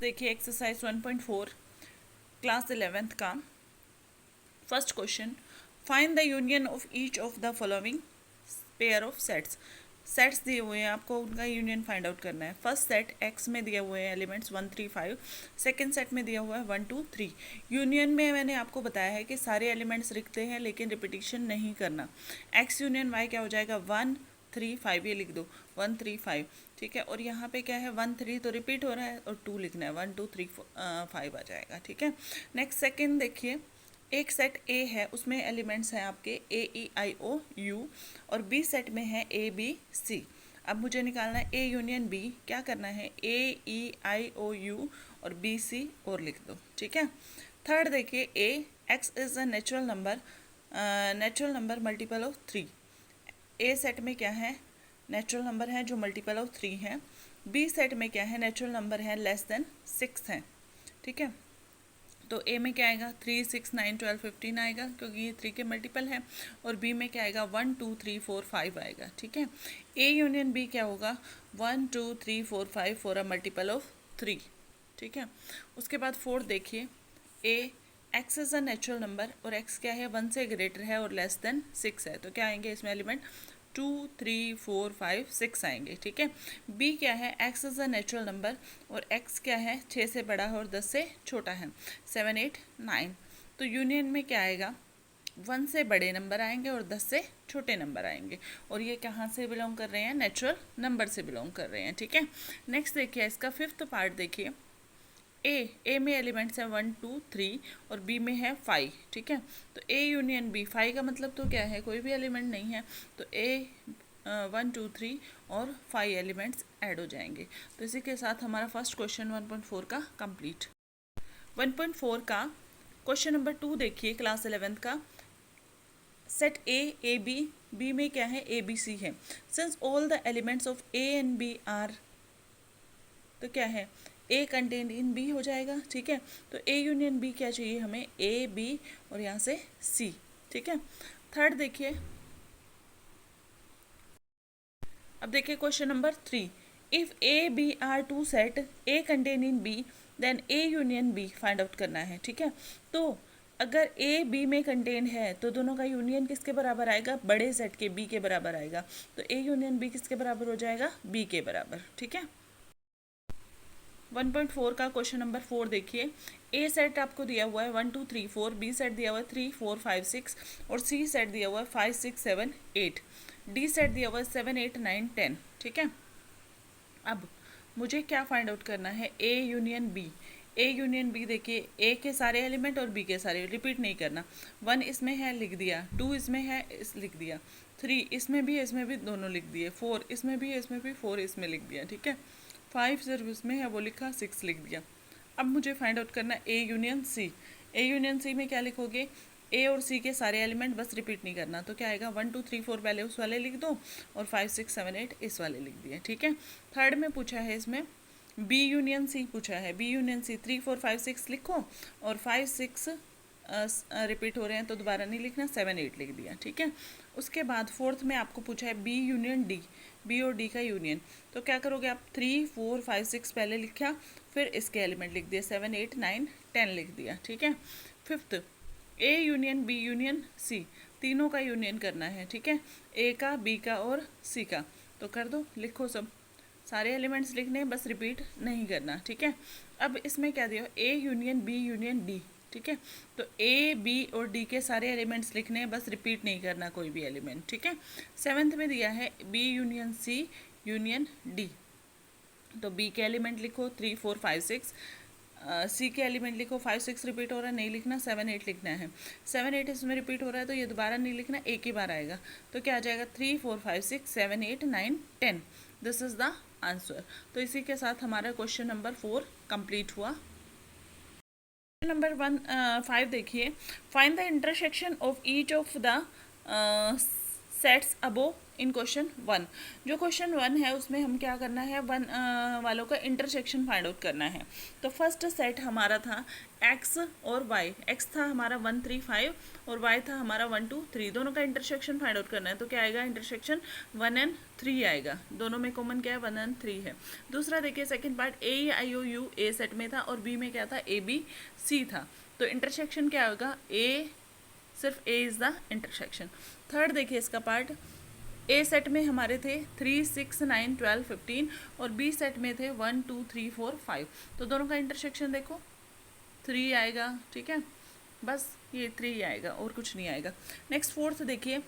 देखिए exercise 1.4 class 11th का first question, find the union of each of the following pair of sets. Sets दिए हुए हैं, आपको उनका यूनियन फाइंड आउट करना है। फर्स्ट सेट एक्स में दिए हुए हैं एलिमेंट्स 1 3 5, सेकेंड सेट में दिया हुआ है 1 2 3। यूनियन में मैंने आपको बताया है कि सारे एलिमेंट्स लिखते हैं लेकिन रिपीटिशन नहीं करना। एक्स यूनियन वाई क्या हो जाएगा, 1 3 5, ये लिख दो 1 3 5, ठीक है। और यहाँ पे क्या है 1 3 तो रिपीट हो रहा है और 2 लिखना है, 1 2 3 5 आ जाएगा, ठीक है। नेक्स्ट सेकंड देखिए, एक सेट ए है, उसमें एलिमेंट्स हैं आपके ए ई आई ओ यू, और बी सेट में है ए बी सी। अब मुझे निकालना है ए यूनियन बी, क्या करना है ए ई आई ओ यू और बी सी और लिख दो, ठीक है। थर्ड देखिए, A x is a natural number multiple of 3। A set में क्या है, नेचुरल नंबर है जो मल्टीपल ऑफ 3 है। बी सेट में क्या है, नेचुरल नंबर है लेस देन 6 है, ठीक है। तो ए में क्या आएगा 3 6 9 12 15 आएगा क्योंकि ये 3 के मल्टीपल है। और बी में क्या आएगा 1 2 3 4 5 आएगा, ठीक है। ए यूनियन बी क्या होगा 1 2 3 4 5 फॉर अ मल्टीपल ऑफ 3, ठीक है। उसके बाद फोर्थ देखिए, A x is a natural number और एक्स क्या है 1 से ग्रेटर है और लेस देन 6 है, तो क्या आएंगे इसमें एलिमेंट 2 3 4 5 6 आएंगे, ठीक है। बी क्या है, X is a natural number और एक्स क्या है 6 से बड़ा है और 10 से छोटा है, 7 8 9। तो यूनियन में क्या आएगा 1 से बड़े नंबर आएंगे और 10 से छोटे नंबर आएंगे। और ये कहाँ से बिलोंग कर रहे हैं, नेचुरल नंबर से बिलोंग कर रहे हैं, ठीक है। नेक्स्ट देखिए, इसका फिफ्थ पार्ट देखिए, ए में एलिमेंट्स हैं 1 2 3 और बी में है 5, ठीक है। तो ए यूनियन बी, 5 का मतलब तो क्या है, कोई भी एलिमेंट नहीं है, तो ए 1 2 3 और 5 एलिमेंट्स ऐड हो जाएंगे। तो इसी के साथ हमारा फर्स्ट क्वेश्चन 1.4 का कंप्लीट। 1.4 का क्वेश्चन नंबर 2 देखिए क्लास 11th का, सेट ए बी, बी में क्या है ए बी सी है। Since all the elements of A and B are, तो क्या है ए कंटेंट इन बी हो जाएगा, ठीक है। तो ए यूनियन बी क्या चाहिए हमें, ए बी और यहाँ से सी, ठीक है। थर्ड देखिए, अब देखिए question number 3, if A B are two sets A contain in B then A union B find out करना है, ठीक है। तो अगर ए बी में कंटेन है तो दोनों का यूनियन किसके बराबर आएगा, बड़े सेट के बी के बराबर आएगा। तो ए यूनियन बी किसके बराबर हो जाएगा, बी के बराबर, ठीक है। 1.4 का क्वेश्चन नंबर 4 देखिए, ए सेट आपको दिया हुआ है 1 2 3 4, बी सेट दिया हुआ है 3 4 5 6 और सी सेट दिया हुआ है 5 6 7 8, डी सेट दिया हुआ है 7 8 9 10, ठीक है। अब मुझे क्या फाइंड आउट करना है, A union B. A union B देखिए, ए के सारे एलिमेंट और बी के सारे, रिपीट नहीं करना। 1 इसमें है लिख दिया, 2 इसमें है लिख दिया, 3 इसमें भी दोनों लिख दिए, 4 इसमें भी 4 इसमें लिख दिया, ठीक है। 5 सिर्फ इसमें है वो लिखा, 6 लिख दिया। अब मुझे फाइंड आउट करना है A union C. A union C में क्या लिखोगे, ए और सी के सारे एलिमेंट, बस रिपीट नहीं करना। तो क्या आएगा 1 2 3 4 पहले उस वाले लिख दो और 5 6 7 8 इस वाले लिख दिए, ठीक है। थर्ड में पूछा है इसमें बी यूनियन सी पूछा है, बी यूनियन सी 3 4 5 6 लिखो और 5 6 रिपीट हो रहे हैं तो दोबारा नहीं लिखना, 7 8 लिख दिया, ठीक है। उसके बाद फोर्थ में आपको पूछा है बी यूनियन डी, बी और डी का यूनियन। तो क्या करोगे आप 3 4 5 6 पहले लिखा, फिर इसके एलिमेंट लिख दिए, 7 8 9 10 लिख दिया, ठीक है। Fifth, A union B union C, तीनों का यूनियन करना है, ठीक है, ए का बी का और सी का। तो कर दो, लिखो सब, सारे एलिमेंट्स लिखने, बस रिपीट नहीं करना, ठीक है। अब इसमें क्या दिया, A union B union D, ठीक है। तो ए बी और डी के सारे एलिमेंट्स लिखने, बस रिपीट नहीं करना कोई भी एलिमेंट, ठीक है। सेवेंथ में दिया है B union C union D, तो बी के एलिमेंट लिखो 3 4 5 6, सी के एलिमेंट लिखो, 5 6 रिपीट हो रहा है नहीं लिखना, 7 8 लिखना है। 7 8 इसमें रिपीट हो रहा है तो ये दोबारा नहीं लिखना, एक ही बार आएगा। तो क्या आ जाएगा 3 4 5 6 7 8 9 10, दिस इज द आंसर। तो इसी के साथ हमारा क्वेश्चन नंबर 4 कंप्लीट हुआ। नंबर 5 देखिए, find the intersection of each of the sets above in question 1। जो क्वेश्चन 1 है उसमें हम क्या करना है, 1 वालों का इंटरसेक्शन फाइंड आउट करना है। तो फर्स्ट सेट हमारा था x और y। x था हमारा 1 3 5 और y था हमारा 1 2 3। दोनों का इंटरसेक्शन फाइंड आउट करना है। तो क्या आएगा, इंटरसेक्शन 1 एंड 3 आएगा। दोनों में कॉमन क्या है, 1 एंड 3 है। दूसरा देखिए second part, A I O U A set में था और बी में क्या था, ए बी सी था। तो इंटरसेक्शन क्या होगा, ए, सिर्फ A is the intersection. Third देखिए इसका पार्ट, ए सेट में हमारे थे 3 6 9 12 15 और बी सेट में थे 1 2 3 4 5। तो दोनों का इंटरसेक्शन देखो 3 आएगा, ठीक है, बस ये 3 आएगा और कुछ नहीं आएगा। नेक्स्ट फोर्थ देखिए,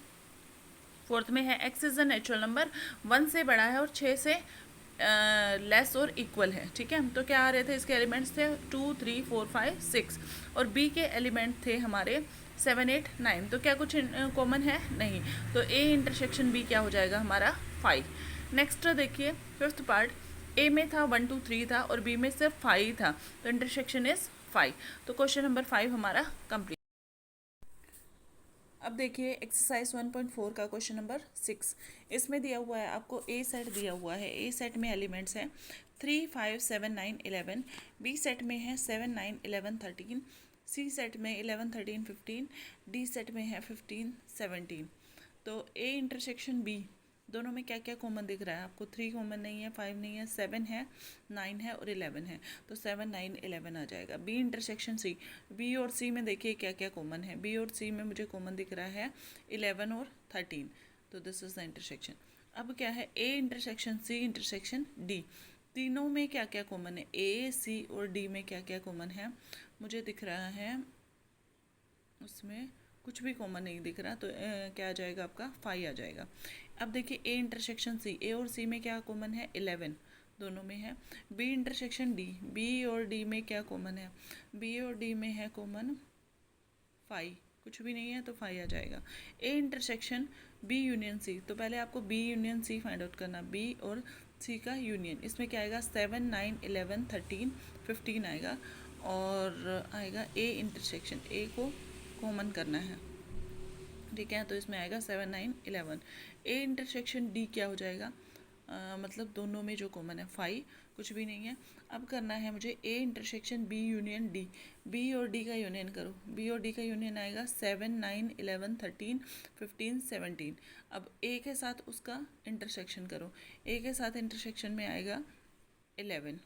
फोर्थ में है X is a natural number, 1 से बड़ा है और 6 से लेस और इक्वल है, ठीक है। तो क्या आ रहे थे इसके एलिमेंट्स थे 2 3 4 5 6 और बी के एलिमेंट थे हमारे 7 8 9। तो क्या कुछ कॉमन है, नहीं। तो ए इंटरसेक्शन बी क्या हो जाएगा हमारा 5। नेक्स्ट देखिए फिफ्थ पार्ट, ए में था 1 2 3 था और बी में सिर्फ 5 था। तो इंटरसेक्शन इज 5। तो क्वेश्चन नंबर 5 हमारा कंप्लीट। अब देखिए एक्सरसाइज 1.4 का क्वेश्चन नंबर 6। इसमें दिया हुआ है आपको ए सेट दिया हुआ है। ए सेट में एलिमेंट्स हैं 3 5 7 9 11। बी सेट में है 7 9 11 13। सी सेट में 11 13 15। डी सेट में है 15 17। तो ए इंटरसेक्शन बी, दोनों में क्या क्या कॉमन दिख रहा है आपको, 3 कॉमन नहीं है, 5 नहीं है, 7 है, 9 है और 11 है। तो 7 9 11 आ जाएगा। बी इंटरसेक्शन सी, बी और सी में देखिए क्या क्या कॉमन है। बी और सी में मुझे कॉमन दिख रहा है 11 और 13। तो दिस इज द इंटरसेक्शन। अब क्या है, A intersection C intersection D, तीनों में क्या क्या कॉमन है, ए सी और डी में क्या क्या कॉमन है मुझे दिख रहा है, उसमें कुछ भी कॉमन नहीं दिख रहा। तो क्या आ जाएगा आपका 5 आ जाएगा। अब देखिए ए इंटरसेक्शन सी, ए और सी में क्या कॉमन है, 11 दोनों में है। बी इंटरसेक्शन डी, बी और डी में क्या कॉमन है, बी और डी में है कॉमन 5, कुछ भी नहीं है तो 5 आ जाएगा। A intersection B union C, तो पहले आपको B union C find out करना, बी और सी का यूनियन। इसमें क्या आएगा, 7 9 11 13 15 आएगा और आएगा ए इंटरसेक्शन, ए को कॉमन करना है, ठीक है। तो इसमें आएगा 7 9 11। ए इंटरसेक्शन डी क्या हो जाएगा, मतलब दोनों में जो कॉमन है 5, कुछ भी नहीं है। अब करना है मुझे A intersection B union D, B और डी का यूनियन करो। बी और डी का यूनियन आएगा 7 9 11 13 15 17। अब ए के साथ उसका इंटरसेक्शन करो, ए के साथ इंटरसेक्शन में आएगा 11,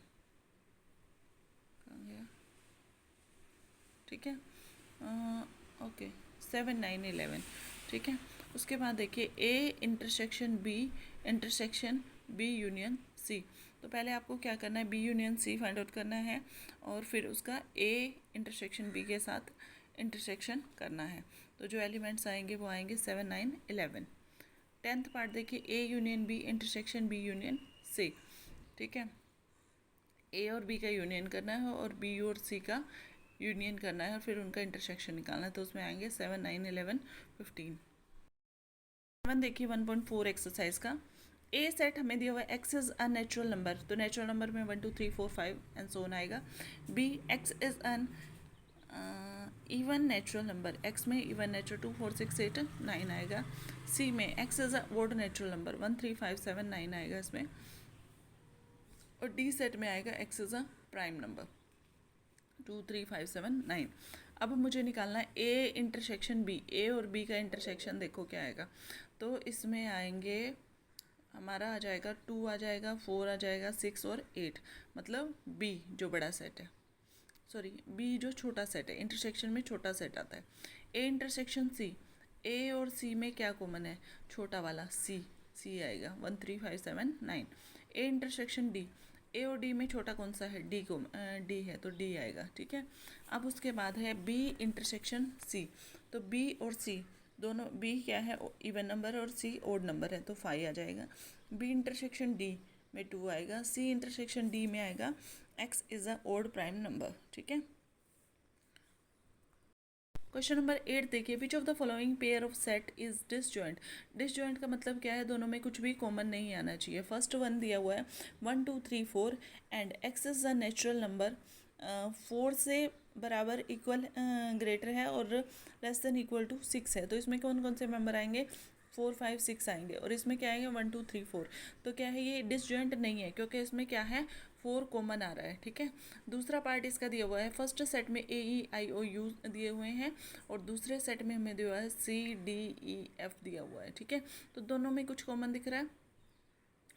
ठीक है, ओके 7 9 11, ठीक है। उसके बाद देखिए A intersection B union C. तो पहले आपको क्या करना है, B union C find out करना है और फिर उसका ए इंटरसेक्शन बी के साथ इंटरसेक्शन करना है। तो जो एलिमेंट्स आएंगे वो आएंगे 7 9 11। 10th पार्ट देखिए A union B intersection B union C, ठीक है। ए और बी का यूनियन करना है और बी और सी का यूनियन करना है और फिर उनका इंटरसेक्शन निकालना है। तो उसमें आएंगे 7 9 11 15। देखिए 1.4 एक्सरसाइज का, ए सेट हमें दिया हुआ है X is a natural number. तो नेचुरल नंबर में 1 2 3 4 5 एंड सो ऑन आएगा। B X is an even natural number, X में इवन नेचुरल 2 4 6 8 9 आएगा। सी में X is a odd natural number 1 3 5 7 9 आएगा इसमें। और डी सेट में आएगा X is a prime number 2 3 5 7 9। अब मुझे निकालना है ए इंटरसेक्शन बी, ए और बी का इंटरसेक्शन देखो क्या आएगा। तो इसमें आएंगे हमारा आ जाएगा 2 आ जाएगा, 4 आ जाएगा, 6 और 8, मतलब बी जो बड़ा सेट है, सॉरी बी जो छोटा सेट है, इंटरसेक्शन में छोटा सेट आता है। ए इंटरसेक्शन सी, ए और सी में क्या कॉमन है, छोटा वाला सी, सी आएगा 1 3 5 7 9। ए इंटरसेक्शन डी, ए और डी में छोटा कौन सा है, डी को डी है तो डी आएगा, ठीक है। अब उसके बाद है बी इंटरसेक्शन सी, तो बी और सी दोनों, बी क्या है इवन नंबर और सी ओड नंबर है तो 5 आ जाएगा। बी इंटरसेक्शन डी में 2 आएगा। सी इंटरसेक्शन डी में आएगा X is a odd prime number, ठीक है। क्वेश्चन नंबर 8 देखिए, which of the following pair of set is disjoint. Disjoint का मतलब क्या है, दोनों में कुछ भी कॉमन नहीं आना चाहिए। फर्स्ट वन दिया हुआ है 1 2 3 4 and x is the natural number, 4 से बराबर इक्वल ग्रेटर है और लेस देन इक्वल टू 6 है। तो इसमें कौन कौन से मेंबर आएंगे, 4 5 6 आएंगे और इसमें क्या आएंगे 1 2 3 4। तो क्या है, ये डिसजॉइंट नहीं है क्योंकि इसमें क्या है 4 कॉमन आ रहा है, ठीक है। दूसरा पार्ट इसका दिया हुआ है, फर्स्ट सेट में AEIOU दिए हुए हैं और दूसरे सेट में हमें दिया हुआ है CDEF दिया हुआ है, ठीक है। तो दोनों में कुछ कॉमन दिख रहा है,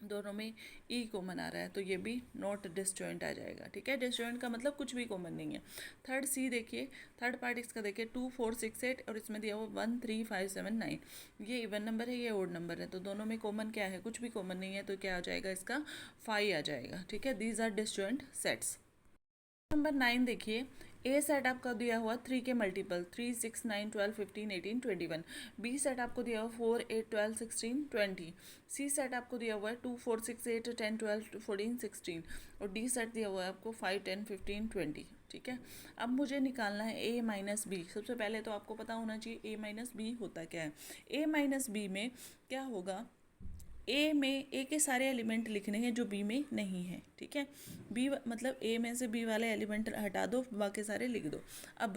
दोनों में ई कॉमन आ रहा है, तो ये भी नॉट डिसजॉइंट आ जाएगा, ठीक है। डिसजॉइंट का मतलब कुछ भी कॉमन नहीं है। थर्ड सी देखिए, थर्ड पार्ट इसका देखिए 2 4 6 8 और इसमें दिया हुआ 1 3 5 7 9। ये इवन नंबर है, ये ओड नंबर है, तो दोनों में कॉमन क्या है, कुछ भी कॉमन नहीं है, तो क्या आ जाएगा इसका 5 आ जाएगा, ठीक है। These are disjoint sets. Number 9 देखिए, ए सेट आपका दिया हुआ 3 के मल्टीपल 3 6 9 12 15 18 21। बी सेट आपको दिया हुआ 4 8 12 16 20। सी सेट आपको दिया हुआ है 2 4 6 8 10 12 14 16 और डी सेट दिया हुआ है आपको 5 10 15 20, ठीक है। अब मुझे निकालना है ए माइनस बी। सबसे पहले तो आपको पता होना चाहिए ए माइनस बी होता क्या है। ए माइनस बी में क्या होगा, ए में ए के सारे एलिमेंट लिखने हैं जो बी में नहीं है, ठीक है। बी मतलब ए में से बी वाले एलिमेंट हटा दो, बाकी सारे लिख दो। अब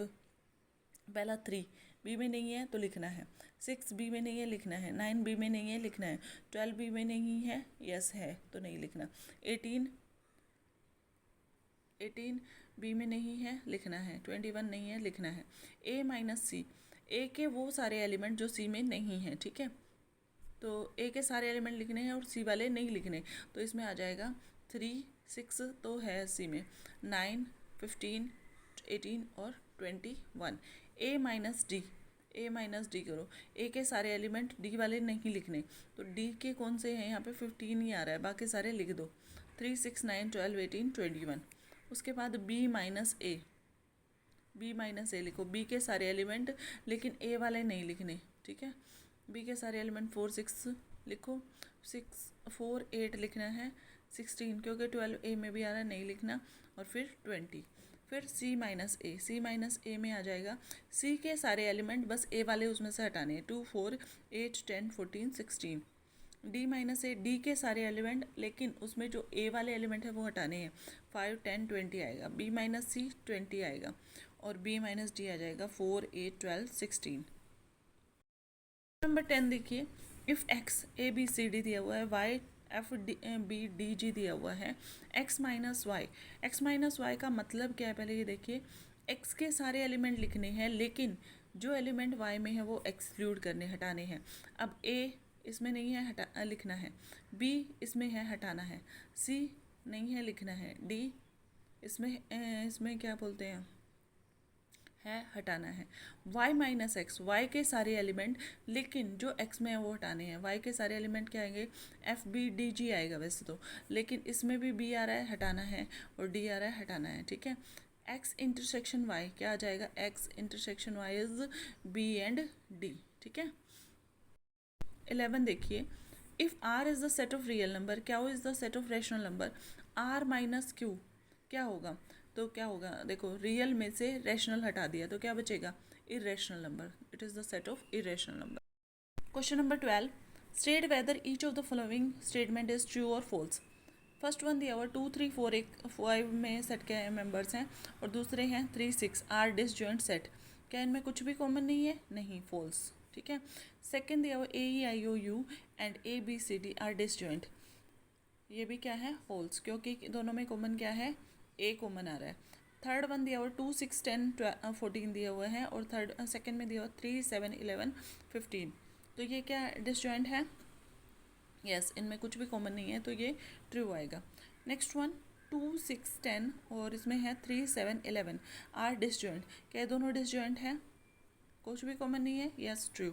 पहला 3 बी में नहीं है तो लिखना है, 6 बी में नहीं है लिखना है, 9 बी में नहीं है लिखना है, 12 बी में नहीं है, यस है तो नहीं लिखना, 18 बी में नहीं है लिखना है, 21 नहीं है लिखना है। ए माइनस सी, ए के वो सारे एलिमेंट जो सी में नहीं है, ठीक है। तो ए के सारे एलिमेंट लिखने हैं और सी वाले नहीं लिखने, तो इसमें आ जाएगा 3 6 तो है सी में, 9 15 18 और 21। ए माइनस डी करो, ए के सारे एलिमेंट डी वाले नहीं लिखने, तो डी के कौन से हैं यहाँ पे 15 ही आ रहा है, बाकी सारे लिख दो, 3 6 9 12 18 21। उसके बाद बी माइनस ए लिखो, बी के सारे एलिमेंट लेकिन ए वाले नहीं लिखने, ठीक है। बी के सारे एलिमेंट 4 6 लिखो, 6 4 8 लिखना है, 16 क्योंकि 12 ए में भी आ रहा है नहीं लिखना, और फिर 20। फिर सी माइनस ए में आ जाएगा, सी के सारे एलिमेंट बस ए वाले उसमें से हटाने हैं, 2 4 8 10 14 16। डी माइनस ए, डी के सारे एलिमेंट लेकिन उसमें जो ए वाले एलिमेंट है वो हटाने हैं, 5 10 20 आएगा। बी माइनस सी 20 आएगा और बी माइनस डी आ जाएगा 4 8 12 16। नंबर 10 देखिए, if X A B C D दिया हुआ है, Y F D B D G दिया हुआ है, एक्स माइनस वाई का मतलब क्या है, पहले ये देखिए। एक्स के सारे एलिमेंट लिखने हैं लेकिन जो एलिमेंट वाई में है वो एक्सक्लूड करने हटाने हैं। अब ए इसमें नहीं है, हटा लिखना है, बी इसमें है हटाना है, सी नहीं है लिखना है, डी इसमें क्या बोलते हैं है हटाना है। y माइनस एक्स, वाई के सारे एलिमेंट लेकिन जो x में है वो हटाने हैं। y के सारे एलिमेंट क्या आएंगे, एफ बी डी जी आएगा वैसे तो, लेकिन इसमें भी b आ रहा है हटाना है और d आ रहा है हटाना है, ठीक है। x इंटरसेक्शन y क्या आ जाएगा, x intersection y is b and d, ठीक है। 11 देखिए, if r is the set of real number, क्या is the set of rational number, r minus q क्या होगा, तो क्या होगा देखो, रियल में से रैशनल हटा दिया तो क्या बचेगा, irrational number, it is the set of irrational number. Question number 12, state whether each of the following statement is true और फॉल्स। फर्स्ट वन दिया हुआ 2 3 4 5 में सेट के मेंबर्स हैं और दूसरे हैं 3 6 आर डिसजॉइंट सेट, क्या इनमें कुछ भी कॉमन नहीं है, नहीं, फॉल्स, ठीक है। सेकंड दिया हुआ AEIOU and ABCD are disjoint, ये भी क्या है, फॉल्स, क्योंकि दोनों में कॉमन क्या है, ए कॉमन आ रहा है। थर्ड वन दिया हुआ 2 6 10 14 दिया हुआ है और सेकंड में दिया हुआ 3 7 11 15, तो ये क्या डिसजॉइंट है, यस, इनमें कुछ भी कॉमन नहीं है तो ये ट्रू आएगा। नेक्स्ट वन 2 6 10 और इसमें है 3 7 11 आर डिसजॉइंट, क्या दोनों डिसजॉइंट है, कुछ भी कॉमन नहीं है, यस ट्रू।